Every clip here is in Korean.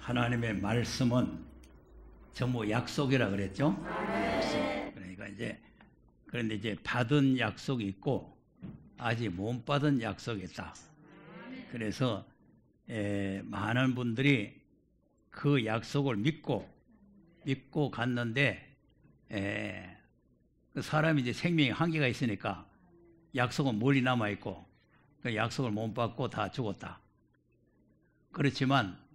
하나님의 말씀은 전부 약속이라 그랬죠? 약속. 그러니까 그런데 이제 받은 약속이 있고 아직 못 받은 약속이 있다. 그래서 많은 분들이 그 약속을 믿고 갔는데 그 사람이 이제 생명의 한계가 있으니까 약속은 멀리 남아 있고 그 약속을 못 받고 다 죽었다. 그렇지만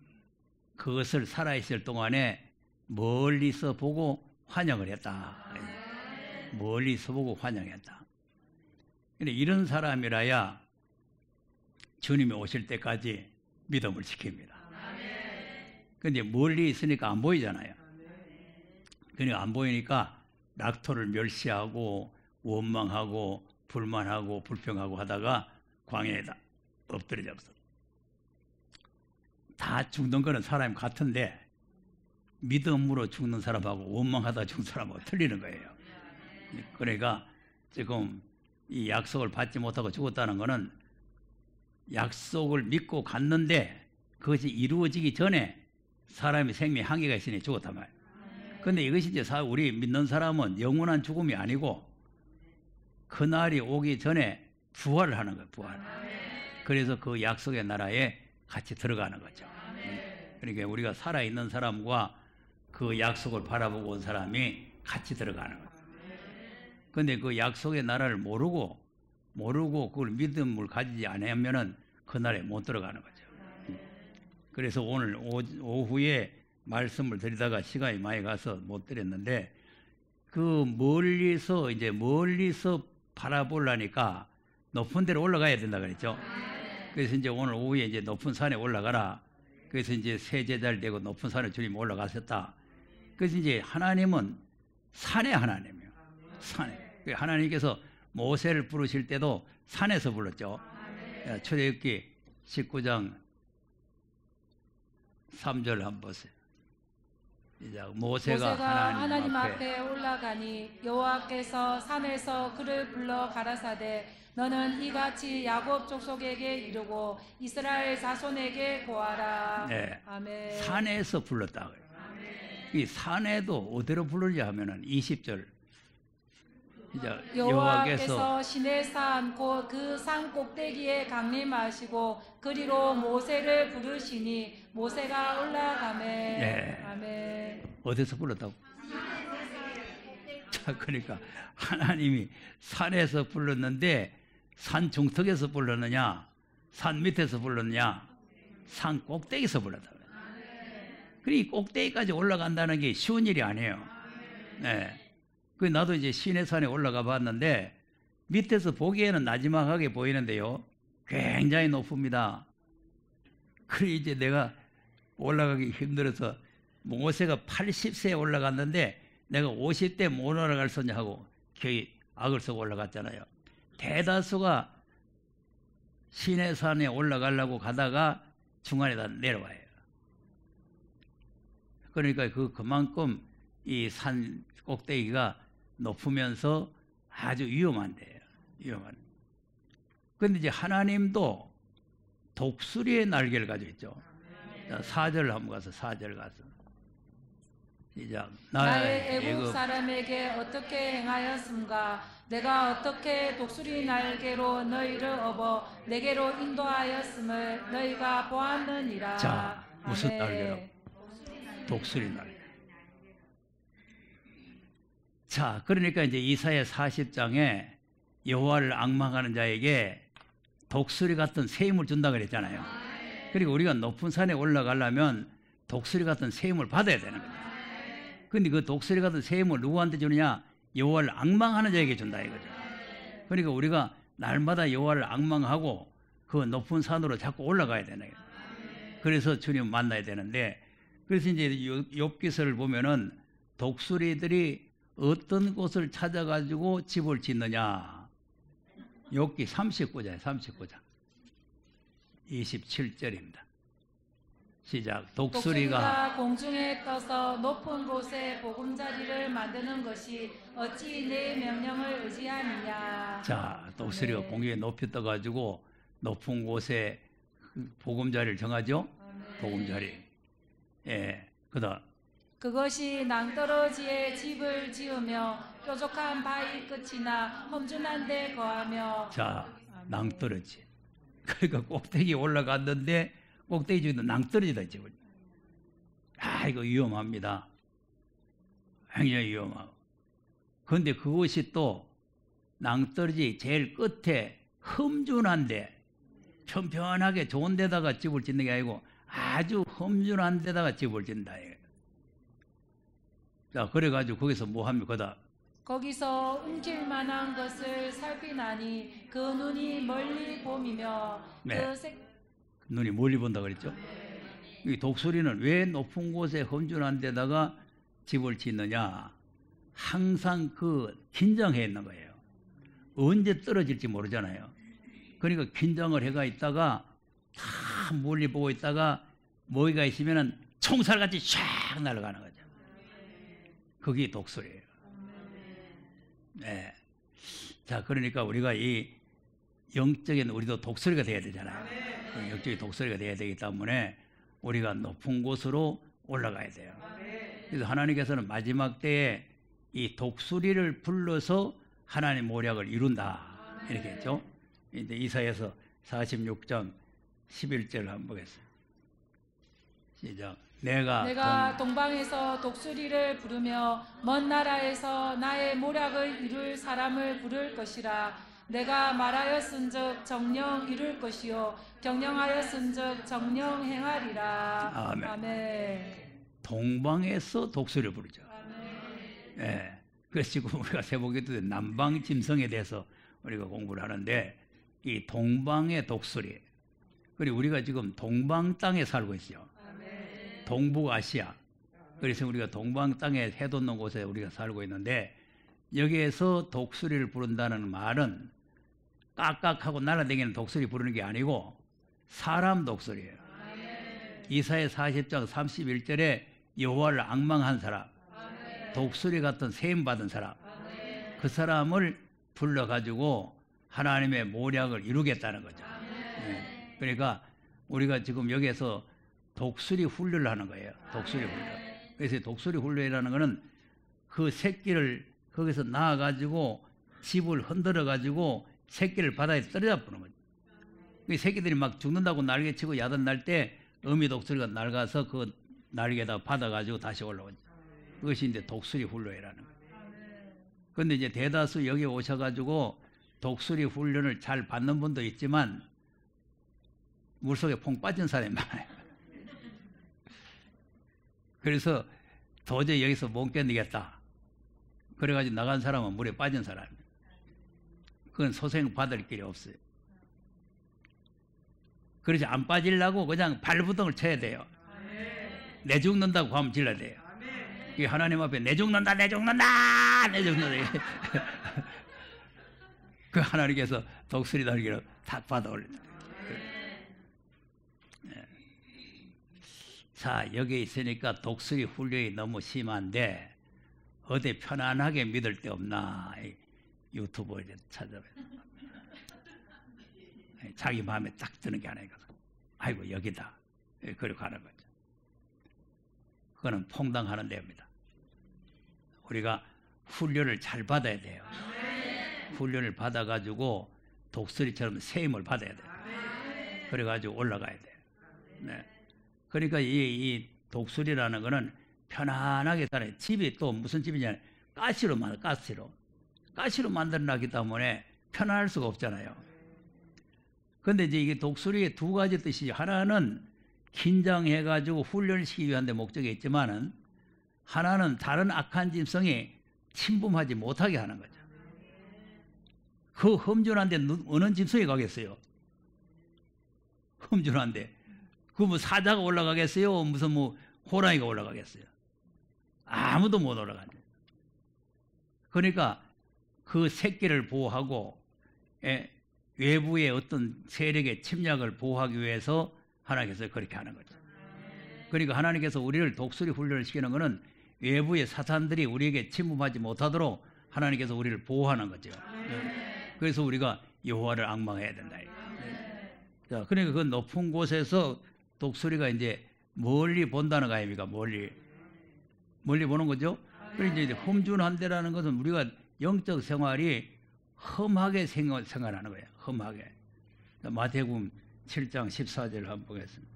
그것을 살아있을 동안에 멀리서 보고 환영을 했다. 멀리서 보고 환영했다. 이런 사람이라야 주님이 오실 때까지 믿음을 지킵니다. 그런데 멀리 있으니까 안 보이잖아요. 그러니까 안 보이니까 낙토를 멸시하고 원망하고 불만하고 불평하고 하다가 광야에다 엎드려졌어. 다 죽는 거는 사람이 같은데 믿음으로 죽는 사람하고 원망하다 죽는 사람하고 틀리는 거예요. 그러니까 지금 이 약속을 받지 못하고 죽었다는 것은 약속을 믿고 갔는데 그것이 이루어지기 전에 사람이 생명의 한계가 있으니 죽었단 말이에요. 그런데 이것이 이제 우리 믿는 사람은 영원한 죽음이 아니고 그날이 오기 전에 부활을 하는 거예요. 부활. 그래서 그 약속의 나라에 같이 들어가는 거죠. 그러니까 우리가 살아있는 사람과 그 약속을 바라보고 온 사람이 같이 들어가는 거예요. 그런데 그 약속의 나라를 모르고 그걸 믿음을 가지지 않으면은 그날에 못 들어가는 거죠. 그래서 오늘 오후에 말씀을 드리다가 시간이 많이 가서 못 드렸는데 그 멀리서 바라보려니까 높은 데로 올라가야 된다 그랬죠. 그래서 이제 오늘 오후에 이제 높은 산에 올라가라. 그래서 이제 새 제자를 되고 높은 산에 주님 올라가셨다. 그래서 이제 하나님은 산의 하나님이에요. 산에. 하나님께서 모세를 부르실 때도 산에서 불렀죠. 출애굽기 19장 3절 한번 보세요. 모세가 하나님 앞에 올라가니 여호와께서 산에서 그를 불러 가라사대 너는 이같이 야곱 족속에게 이르고 이스라엘 자손에게 고하라. 네. 아멘. 산에서 불렀다. 이 산에도 어디로 부르냐 하면은 20절. 여호와께서 시내산 곧 그 산 꼭대기에 강림하시고 그리로 모세를 부르시니 모세가 올라가매. 네. 아멘. 어디서 불렀다고? 자, 그러니까 하나님이 산에서 불렀는데 산 중턱에서 불렀느냐, 산 밑에서 불렀느냐, 산 꼭대기에서 불렀다. 그러니 꼭대기까지 올라간다는 게 쉬운 일이 아니에요. 네. 그 나도 이제 시내산에 올라가 봤는데 밑에서 보기에는 나지막하게 보이는데요, 굉장히 높습니다. 그래 이제 내가 올라가기 힘들어서 모세가 80세에 올라갔는데 내가 50대 못 올라갈 소냐 하고 거의 악을 쓰고 올라갔잖아요. 대다수가 시내산에 올라가려고 가다가 중간에다 내려와요. 그러니까 그만큼 이 산 꼭대기가 높으면서 아주 위험한데요. 위험한. 그런데 이제 하나님도 독수리의 날개를 가지고 있죠. 4절 한번 가서 4절 가서 시작. 나의 애국 사람에게 어떻게 행하였음가? 내가 어떻게 독수리 날개로 너희를 업어 내게로 인도하였음을 너희가 보았느니라. 자, 무슨 아멘. 날개로? 독수리 날개. 자, 그러니까 이제 이사야 40장에 여호와를 앙망하는 자에게 독수리 같은 새 힘을 준다 그랬잖아요. 그리고 우리가 높은 산에 올라가려면 독수리 같은 새 힘을 받아야 되는 거죠. 근데 그 독수리 같은 새 힘을 누구한테 주느냐? 여호와를 앙망하는 자에게 준다 이거죠. 그러니까 우리가 날마다 여호와를 앙망하고 그 높은 산으로 자꾸 올라가야 되는 거예요. 그래서 주님 만나야 되는데, 그래서 이제 욥기서를 보면은 독수리들이 어떤 곳을 찾아가지고 집을 짓느냐. 욥기 39장 39장 27절입니다. 시작. 독수리가 공중에 떠서 높은 곳에 보금자리를 만드는 것이 어찌 내 명령을 의지하느냐. 자, 독수리가 네. 공중에 높이 떠가지고 높은 곳에 보금자리를 정하죠. 네. 보금자리. 예, 그다. 그것이 낭떠러지에 집을 지으며 뾰족한 바위 끝이나 험준한 데 거하며. 자, 낭떠러지. 그러니까 꼭대기 올라갔는데 꼭대기 중에도 낭떠러지다 집을. 아, 이거 위험합니다. 굉장히 위험하고. 그런데 그것이 또 낭떠러지 제일 끝에 험준한데, 편편하게 좋은 데다가 집을 짓는 게 아니고 아주 험준한 데다가 집을 짓는다. 자, 그래가지고 거기서 뭐 합니까? 그다. 거기서 움킬 만한 것을 살피나니 그 눈이 멀리 봄이며. 네. 눈이 멀리 본다 그랬죠? 이 독수리는 왜 높은 곳에 험준한 데다가 집을 짓느냐? 항상 긴장해 있는 거예요. 언제 떨어질지 모르잖아요. 그러니까 긴장을 해가 있다가 다 멀리 보고 있다가 모기가 있으면은 총살같이 샥 날아가는 거죠. 그게 독수리예요. 네. 자, 그러니까 우리가 이 영적인 우리도 독수리가 돼야 되잖아요. 영적인 독수리가 돼야 되기 때문에 우리가 높은 곳으로 올라가야 돼요. 그래서 하나님께서는 마지막 때에 이 독수리를 불러서 하나님 모략을 이룬다 이렇게 했죠. 이제 이사야서 46장 11절 한번 보겠습니다. 시작. 내가 동방에서 독수리를 부르며 먼 나라에서 나의 모략을 이룰 사람을 부를 것이라. 내가 말하였은즉 정령 이룰 것이요 경영하였은즉 정령 행하리라. 아멘. 아멘. 동방에서 독수리를 부르죠. 예. 그래서 지금 우리가 세복기도 남방 짐승에 대해서 우리가 공부를 하는데, 이 동방의 독수리, 그리고 우리가 지금 동방 땅에 살고 있어요. 동북아시아. 그래서 우리가 동방 땅에 해 돋는 곳에 우리가 살고 있는데, 여기에서 독수리를 부른다는 말은 깍깍하고 날아다니는 독수리 부르는 게 아니고 사람 독수리예요. 이사야 40장 31절에 여호와를 앙망한 사람, 독수리 같은 세임 받은 사람, 그 사람을 불러가지고 하나님의 모략을 이루겠다는 거죠. 네. 그러니까 우리가 지금 여기에서 독수리 훈련을 하는 거예요. 독수리 훈련. 그래서 독수리 훈련이라는 거는 그 새끼를 거기서 낳아가지고 집을 흔들어가지고 새끼를 바다에 떨어져 보는 거죠. 그 새끼들이 막 죽는다고 날개치고 야단 날 때 어미 독수리가 날가서 그 날개에다 받아가지고 다시 올라오죠. 그것이 이제 독수리 훈련이라는 거예요. 그런데 이제 대다수 여기 오셔가지고 독수리 훈련을 잘 받는 분도 있지만 물속에 퐁 빠진 사람이 많아요. 그래서 도저히 여기서 못 견디겠다. 그래가지고 나간 사람은 물에 빠진 사람이에요. 그건 소생 받을 길이 없어요. 그래서 안 빠지려고 그냥 발부둥을 쳐야 돼요. 내 죽는다고 하면 질러야 돼요. 이 하나님 앞에 내 죽는다, 내 죽는다, 내 죽는다. 그 하나님께서 독수리 날개로 탁 받아 올린다. 자, 여기 있으니까 독수리 훈련이 너무 심한데 어디 편안하게 믿을 데 없나? 유튜브에 찾아봐요. 자기 마음에 딱 드는 게 하나 있거든. 아이고 여기다. 그리고 가는 거죠. 그거는 퐁당하는 데입니다. 우리가 훈련을 잘 받아야 돼요. 훈련을 받아가지고 독수리처럼 세임을 받아야 돼요. 그래가지고 올라가야 돼요. 네. 그러니까 이 독수리라는 거는 편안하게 살아요. 집이 또 무슨 집이냐? 가시로 만들어놨기 때문에 편안할 수가 없잖아요. 그런데 이제 이게 독수리의 두 가지 뜻이, 하나는 긴장해가지고 훈련시키기 위한 데 목적이 있지만은, 하나는 다른 악한 짐승이 침범하지 못하게 하는 거죠. 그 험준한데 어느 짐승이 가겠어요? 험준한데. 그 뭐 사자가 올라가겠어요? 무슨 뭐 호랑이가 올라가겠어요? 아무도 못 올라가죠. 그러니까 그 새끼를 보호하고 외부의 어떤 세력의 침략을 보호하기 위해서 하나님께서 그렇게 하는 거죠. 그러니까 하나님께서 우리를 독수리 훈련을 시키는 것은 외부의 사탄들이 우리에게 침범하지 못하도록 하나님께서 우리를 보호하는 거죠. 그래서 우리가 여호와를 앙망해야 된다. 자, 그러니까 그 높은 곳에서 독수리가 이제 멀리 본다는 거 아닙니까? 멀리 보는 거죠. 그러니까 이제 험준한데라는 것은 우리가 영적 생활이 험하게 생활하는 거예요. 험하게. 마태복음 7장 14절 한번 보겠습니다.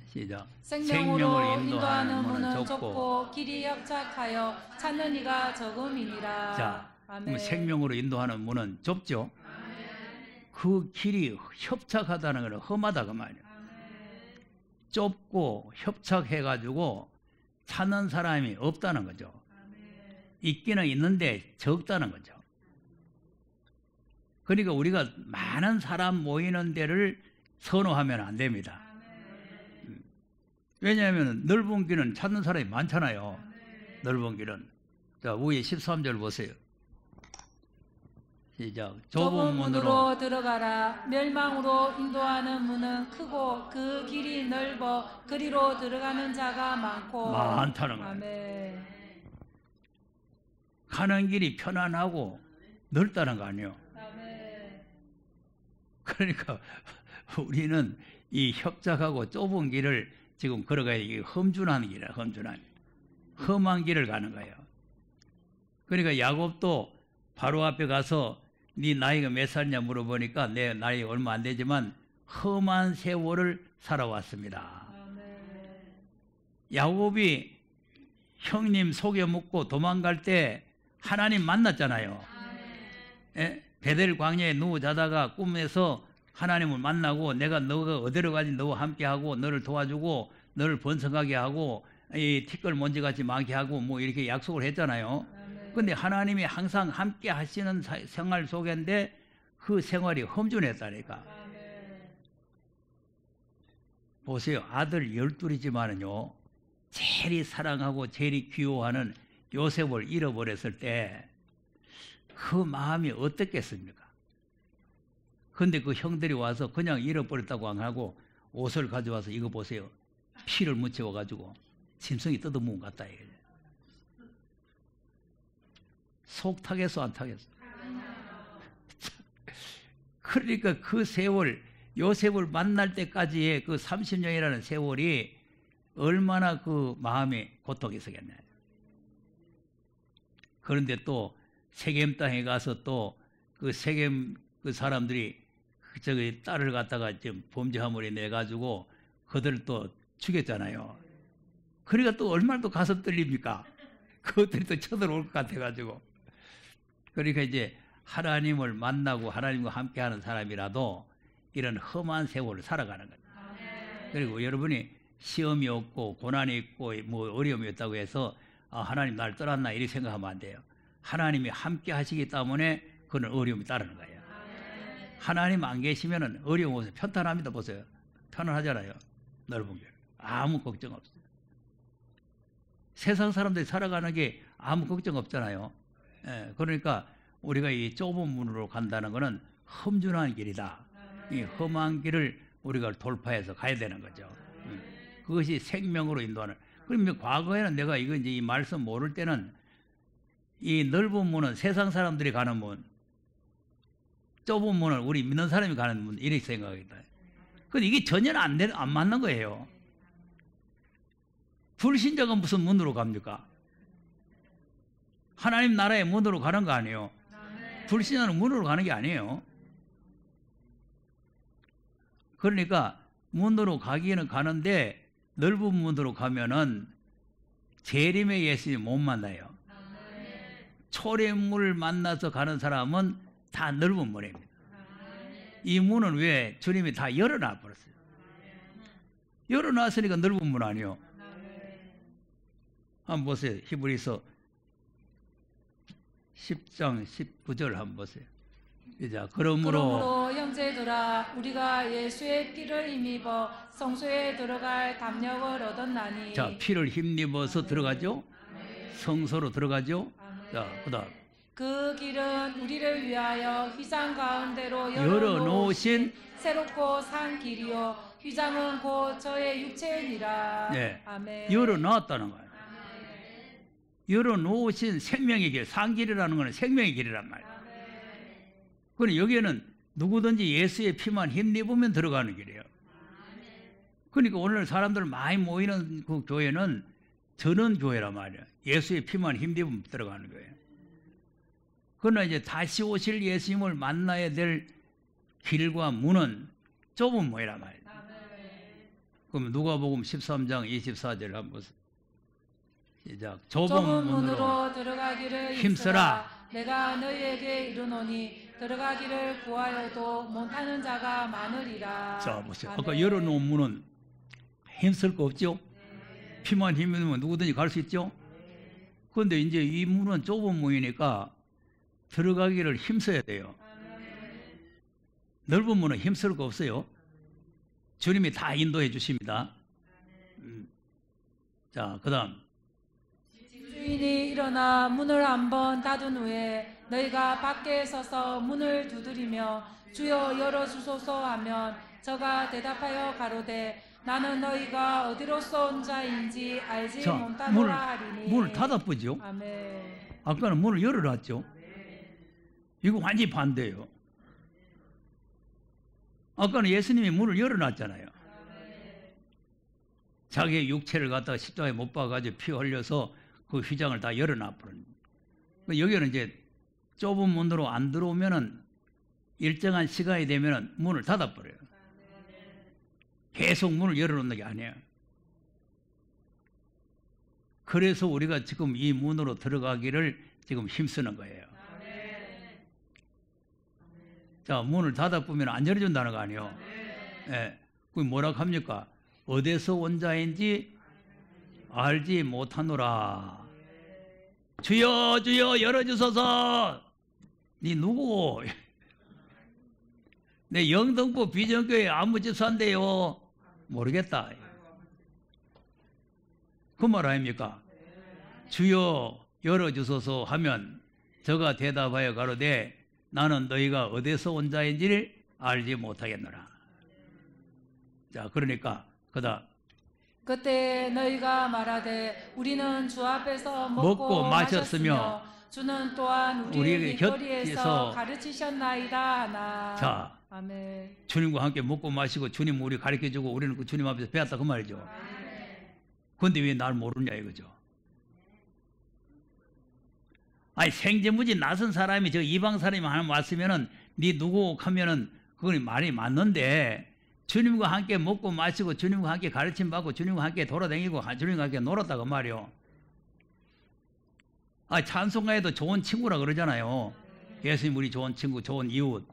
시작. 생명으로 인도하는 문은 좁고 길이 협착하여 찾는 이가 적음이니라. 자, 아멘. 생명으로 인도하는 문은 좁죠. 그 길이 협착하다는 것은 험하다 그 말이에요. 좁고 협착해가지고 찾는 사람이 없다는 거죠. 있기는 있는데 적다는 거죠. 그러니까 우리가 많은 사람 모이는 데를 선호하면 안 됩니다. 왜냐하면 넓은 길은 찾는 사람이 많잖아요. 넓은 길은. 자, 위에 13절 보세요. 시작. 좁은 문으로 들어가라. 멸망으로 인도하는 문은 크고 그 길이 넓어 그리로 들어가는 자가 많다는 거예요. 아멘. 가는 길이 편안하고 넓다는 거 아니에요. 아멘. 그러니까 우리는 이 협착하고 좁은 길을 지금 걸어가야 돼. 험준한 길이야. 험한 길을 가는 거예요. 그러니까 야곱도 바로 앞에 가서 네 나이가 몇 살이냐 물어보니까 내 나이 얼마 안 되지만 험한 세월을 살아왔습니다. 야곱이 형님 속여 먹고 도망갈 때 하나님 만났잖아요. 베델 광야에 누워 자다가 꿈에서 하나님을 만나고 내가 너가 어디로 가지 너와 함께하고 너를 도와주고 너를 번성하게 하고 이 티끌 먼지같이 많게 하고 뭐 이렇게 약속을 했잖아요. 근데 하나님이 항상 함께 하시는 생활 속인데 그 생활이 험준했다니까. 보세요. 아들 12이지만은요 제일 사랑하고 제일 귀여워하는 요셉을 잃어버렸을 때 그 마음이 어떻겠습니까? 근데 그 형들이 와서 그냥 잃어버렸다고 안 하고 옷을 가져와서 이거 보세요. 피를 묻혀가지고 짐승이 뜯어먹은 것 같다. 속 타겠어 안 타겠어? 그러니까 그 세월 요셉을 만날 때까지의 그 30년이라는 세월이 얼마나 그 마음에 고통이 있었겠나요? 그런데 또 세겜 땅에 가서 또 그 세겜 그 사람들이 저기 딸을 갖다가 지금 범죄함을 내가지고 그들을 또 죽였잖아요. 그러니까 또 얼마나 또 가슴 떨립니까? 그것들이 또 쳐들어올 것 같아가지고. 그러니까 이제 하나님을 만나고 하나님과 함께하는 사람이라도 이런 험한 세월을 살아가는 거예요. 그리고 여러분이 시험이 없고 고난이 있고 뭐 어려움이 없다고 해서 아, 하나님 날 떠났나 이렇게 생각하면 안 돼요. 하나님이 함께 하시기 때문에 그런 어려움이 따르는 거예요. 하나님 안 계시면은 어려움 없어요. 편안합니다. 보세요. 편안하잖아요. 넓은 길. 아무 걱정 없어요. 세상 사람들이 살아가는 게 아무 걱정 없잖아요. 예, 그러니까 우리가 이 좁은 문으로 간다는 것은 험준한 길이다. 이 험한 길을 우리가 돌파해서 가야 되는 거죠. 그것이 생명으로 인도하는. 그러면 과거에는 내가 이거 이제 이 말씀 모를 때는 이 넓은 문은 세상 사람들이 가는 문, 좁은 문은 우리 믿는 사람이 가는 문 이렇게 생각하겠다. 근데 이게 전혀 안 맞는 거예요. 불신자가 무슨 문으로 갑니까? 하나님 나라의 문으로 가는 거 아니에요. 불신자는 문으로 가는 게 아니에요. 그러니까 문으로 가기는 가는데 넓은 문으로 가면은 재림의 예수님 못 만나요. 초래물을 만나서 가는 사람은 다 넓은 문입니다. 이 문은 왜 주님이 다 열어놔 버렸어요. 열어놨으니까 넓은 문 아니에요. 한번 보세요. 히브리서 10장 19절 한번 보세요. 자, 그러므로 형제들아 우리가 예수의 피를 힘입어 성소에 들어갈 담력을 얻었나니. 자, 피를 힘입어서 들어가죠. 성소로 들어가죠. 자, 그다음 그 길은 우리를 위하여 휘장 가운데로 열어놓으신 새롭고 산 길이요 휘장은 곧 저의 육체이니라. 네. 아멘. 열어놓았다는 거예요. 열어놓으신 생명의 길, 산길이라는 것은 생명의 길이란 말이에요. 그런데 여기에는 누구든지 예수의 피만 힘입으면 들어가는 길이에요. 그러니까 오늘 사람들 많이 모이는 그 교회는 전원 교회란 말이야. 예수의 피만 힘입으면 들어가는 거예요. 그러나 이제 다시 오실 예수님을 만나야 될 길과 문은 좁은 문이란 말이야. 그럼 누가복음 13장 24절 한번 시작. 좁은 문으로 들어가기를 힘쓰라. 내가 너희에게 이르노니 들어가기를 구하여도 못하는 자가 많으리라. 자 보세요. 아멘. 아까 열어놓은 문은 힘쓸 거 없죠? 피만 힘이면 누구든지 갈 수 있죠? 그런데 이제 이 문은 좁은 문이니까 들어가기를 힘써야 돼요. 넓은 문은 힘쓸 거 없어요. 주님이 다 인도해 주십니다. 자, 그 다음. 주인이 일어나 문을 한번 닫은 후에 너희가 밖에 서서 문을 두드리며 주여 열어주소서 하면 저가 대답하여 가로되 나는 너희가 어디로서 온 자인지 알지 자, 못하노라 하리니. 문을 닫아보죠. 아멘. 아까는 문을 열어놨죠. 이거 완전히 반대예요. 아까는 예수님이 문을 열어놨잖아요. 자기의 육체를 갖다가 십자가에 못 박아가지고 피 흘려서 그 휘장을 다 열어놔버린. 여기는 이제 좁은 문으로 안 들어오면은 일정한 시간이 되면은 문을 닫아버려요. 계속 문을 열어놓는 게 아니에요. 그래서 우리가 지금 이 문으로 들어가기를 지금 힘쓰는 거예요. 자, 문을 닫아보면 안 열어준다는 거 아니에요. 예. 그게 뭐라고 합니까? 어디서 온 자인지 알지 못하노라. 주여 주여 열어주소서. 니 누구? 내 영등포 비전교회 아무 집사인데요. 모르겠다. 그 말 아닙니까? 주여 열어주소서 하면 저가 대답하여 가로되 나는 너희가 어디서 온 자인지를 알지 못하겠노라. 자, 그러니까 그다음 그때 너희가 말하되 우리는 주 앞에서 먹고 마셨으며 주는 또한 우리의 길거리에서 가르치셨나이다 하나. 자, 아멘. 주님과 함께 먹고 마시고 주님 우리 가르쳐주고 우리는 그 주님 앞에서 배웠다 그 말이죠. 그런데 왜 날 모르냐 이거죠. 아니 생제무지 낯선 사람이 저 이방 사람이 하나 왔으면은 네 누구 하면은 그건 말이 맞는데 주님과 함께 먹고 마시고 주님과 함께 가르침 받고 주님과 함께 돌아다니고 주님과 함께 놀았다고 말이요. 아 찬송가에도 좋은 친구라 그러잖아요. 예수님 우리 좋은 친구, 좋은 이웃.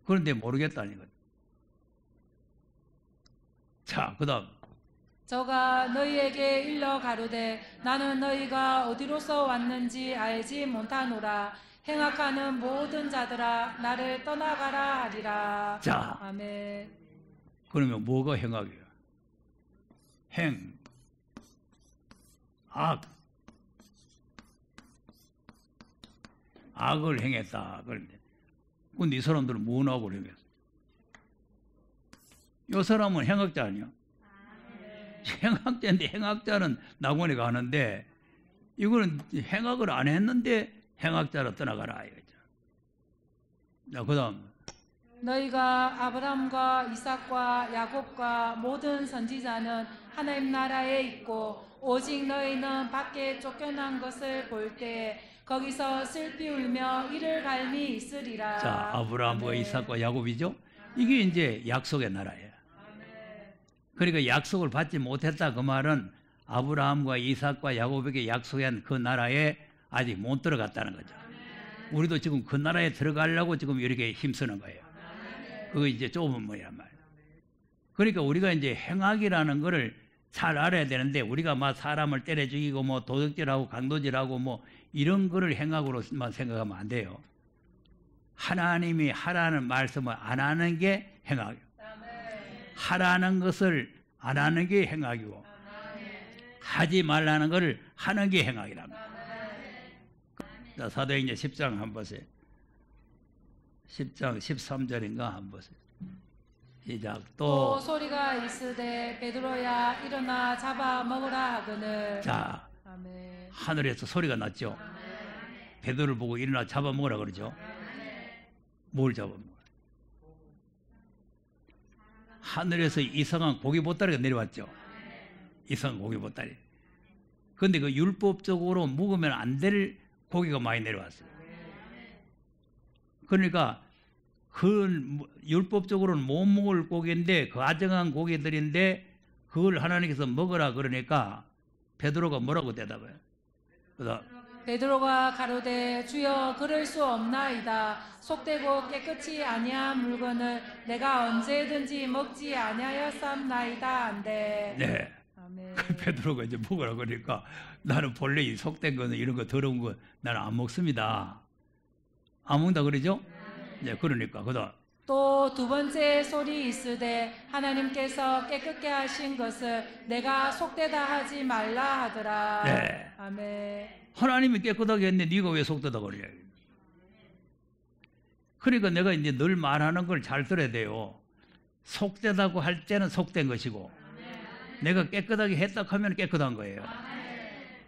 그런데 모르겠다는 것. 자, 그다음. 저가 너희에게 일러 가로되 나는 너희가 어디로서 왔는지 알지 못하노라. 행악하는 모든 자들아 나를 떠나가라 하리라. 자, 아멘. 그러면 뭐가 행악이에요? 행, 악, 악을 행했다. 그런데 이 사람들은 뭐 하고 행했어? 이 사람은 행악자 아니야? 행악자인데 행악자는 낙원에 가는데 이거는 행악을 안 했는데 행악자로 떠나가라 이거죠. 자, 그다음 너희가 아브라함과 이삭과 야곱과 모든 선지자는 하나님 나라에 있고 오직 너희는 밖에 쫓겨난 것을 볼 때 거기서 슬피 울며 이를 갈미 있으리라. 자, 아브라함과 아멘. 이삭과 야곱이죠. 이게 이제 약속의 나라예요. 그러니까 약속을 받지 못했다 그 말은 아브라함과 이삭과 야곱에게 약속한 그 나라에 아직 못 들어갔다는 거죠. 우리도 지금 그 나라에 들어가려고 지금 이렇게 힘쓰는 거예요. 그거 이제 좁은 문이란 말이에요. 그러니까 우리가 이제 행악이라는 거를 잘 알아야 되는데 우리가 막 사람을 때려 죽이고 뭐 도둑질하고 강도질하고 뭐 이런 거를 행악으로만 생각하면 안 돼요. 하나님이 하라는 말씀을 안 하는 게 행악이에요. 하라는 것을 안 하는 게 행악이고 하지 말라는 것을 하는 게 행악이랍니다. 자, 사도행전 10장 한번 보세요. 10장 13절인가 한번 보세요. 시작. 또 소리가 있으되 베드로야 일어나 잡아 먹으라 하거늘. 자, 아멘. 하늘에서 소리가 났죠. 베드로를 보고 일어나 잡아 먹으라 그러죠. 뭘 잡아 먹어요? 하늘에서 이상한 고기 보따리가 내려왔죠. 이상한 고기 보따리. 그런데 그 율법적으로 먹으면 안 될 고기가 많이 내려왔어요. 그러니까 그 율법적으로는 못 먹을 고기인데 그 아정한 고기들인데 그걸 하나님께서 먹으라 그러니까 베드로가 뭐라고 대답해요? 베드로가 가로되 주여 그럴 수 없나이다. 속되고 깨끗이 아니한 물건을 내가 언제든지 먹지 아니하였삼나이다 한데. 네. 아멘. 그 베드로가 이제 먹으라 그러니까 나는 본래 이 속된 거는 이런 거 더러운 거 나는 안 먹습니다. 안 먹는다 그러죠? 네, 그러니까 그다. 또 두 번째 소리 있으되 하나님께서 깨끗게 하신 것을 내가 속되다 하지 말라 하더라. 네. 아멘. 하나님이 깨끗하게 했는데 네가 왜 속되다 그러냐. 그러니까 내가 이제 늘 말하는 걸 잘 들어야 돼요. 속되다고 할 때는 속된 것이고 내가 깨끗하게 했다 하면 깨끗한 거예요.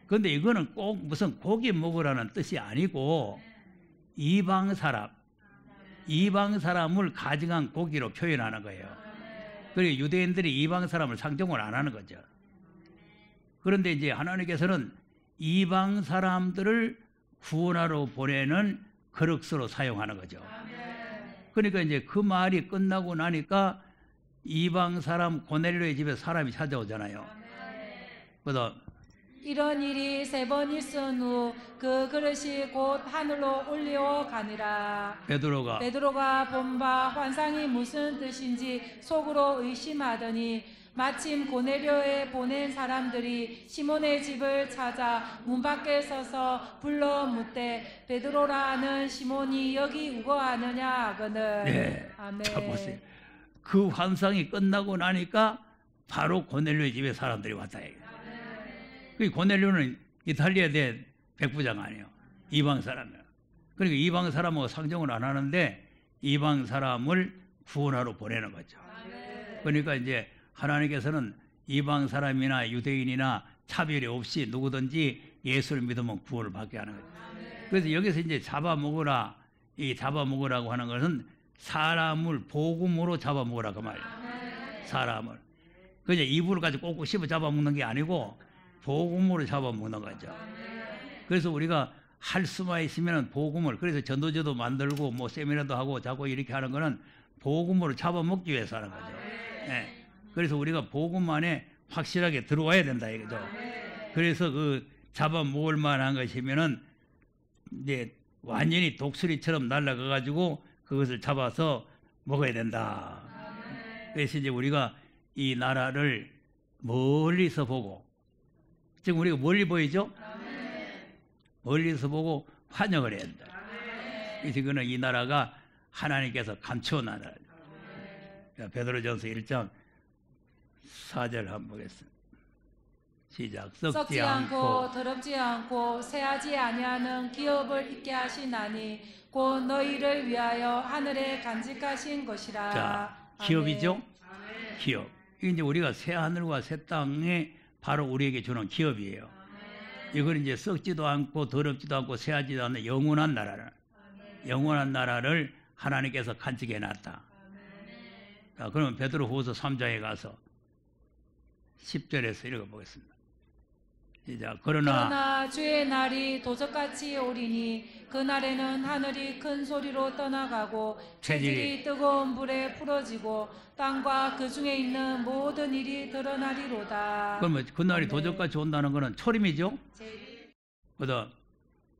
그런데 이거는 꼭 무슨 고기 먹으라는 뜻이 아니고 이방 사람을 가증한 고기로 표현하는 거예요. 그리고 유대인들이 이방 사람을 상종을 안 하는 거죠. 그런데 이제 하나님께서는 이방 사람들을 구원하러 보내는 그릇으로 사용하는 거죠. 그러니까 이제 그 말이 끝나고 나니까 이방 사람 고넬료의 집에 사람이 찾아오잖아요. 그래서 이런 일이 3번 있은 후 그 그릇이 곧 하늘로 올리어 가니라. 베드로가 본 바 환상이 무슨 뜻인지 속으로 의심하더니 마침 고넬료에 보낸 사람들이 시몬의 집을 찾아 문 밖에 서서 불러 묻되 베드로라 하는 시몬이 여기 우거하느냐 하거늘. 네. 아멘. 자 보세요. 그 환상이 끝나고 나니까 바로 고넬료의 집에 사람들이 왔다. 그 고넬료는 이탈리아 대 백부장 아니에요. 이방 사람이에요. 그러니까 이방 사람하고 상종을 안 하는데 이방 사람을 구원하러 보내는 거죠. 그러니까 이제 하나님께서는 이방 사람이나 유대인이나 차별이 없이 누구든지 예수를 믿으면 구원을 받게 하는 거죠. 그래서 여기서 이제 잡아먹으라, 이 잡아먹으라고 하는 것은 사람을 복음으로 잡아먹으라 그 말이에요. 사람을. 그냥 이불을 가지고 꼭꼭 씹어 잡아먹는 게 아니고 복음으로 잡아먹는 거죠. 그래서 우리가 할 수만 있으면 복음을, 그래서 전도제도 만들고 뭐 세미나도 하고 자꾸 이렇게 하는 거는 복음으로 잡아먹기 위해서 하는 거죠. 네. 그래서 우리가 복음 안에 확실하게 들어와야 된다 이거죠. 그래서 그 잡아먹을 만한 것이면은 이제 완전히 독수리처럼 날아가 가지고 그것을 잡아서 먹어야 된다. 그래서 이제 우리가 이 나라를 멀리서 보고, 지금 우리가 멀리 보이죠? 멀리서 보고 환영을 해야 된다. 그래서 이거는 이 나라가 하나님께서 감추어 나라죠. 베드로전서 1장 4절 한번 보겠습니다. 시작. 썩지 않고 더럽지 않고 새하지 아니하는 기업을 있게 하시나니 곧 너희를 위하여 하늘에 간직하신 것이라. 자, 기업이죠? 기업. 이게 이제 우리가 새 하늘과 새 땅에 바로 우리에게 주는 기업이에요. 이건 이제 썩지도 않고 더럽지도 않고 새하지도 않는 영원한 나라를 하나님께서 간직해 놨다. 자, 그러면 베드로후서 3장에 가서 10절에서 읽어보겠습니다. 시작. 그러나 주의 날이 도적같이 오리니 그날에는 하늘이 큰 소리로 떠나가고 체질이 뜨거운 불에 풀어지고 땅과 그 중에 있는 모든 일이 드러나리로다. 그러면 그날이 도적같이 온다는 것은 초림이죠? 그다음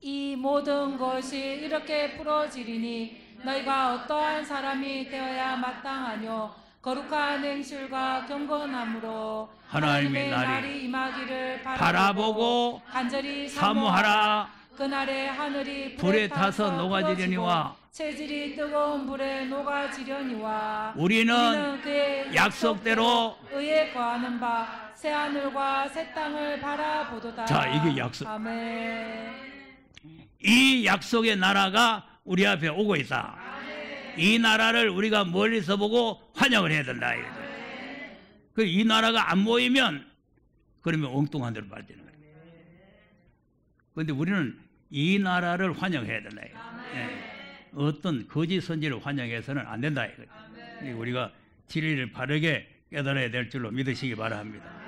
이 모든 것이 이렇게 풀어지리니 너희가 어떠한 사람이 되어야 마땅하뇨. 거룩한 행실과 경건함으로 하나님의 날이 임하기를 바라보고 간절히 사모하라. 그날에 하늘이 불에 타서 녹아지려니와 체질이 뜨거운 불에 녹아지려니와 우리는 그의 약속대로 의에 거하는 바 새 하늘과 새 땅을 바라보도다. 자, 이게 약속. 아멘. 이 약속의 나라가 우리 앞에 오고 있다. 이 나라를 우리가 멀리서 보고 환영을 해야 된다. 이 나라가 안 모이면 그러면 엉뚱한 데로 빠지는 거예요. 그런데 우리는 이 나라를 환영해야 된다. 어떤 거짓 선지를 환영해서는 안 된다. 우리가 진리를 바르게 깨달아야 될 줄로 믿으시기 바랍니다.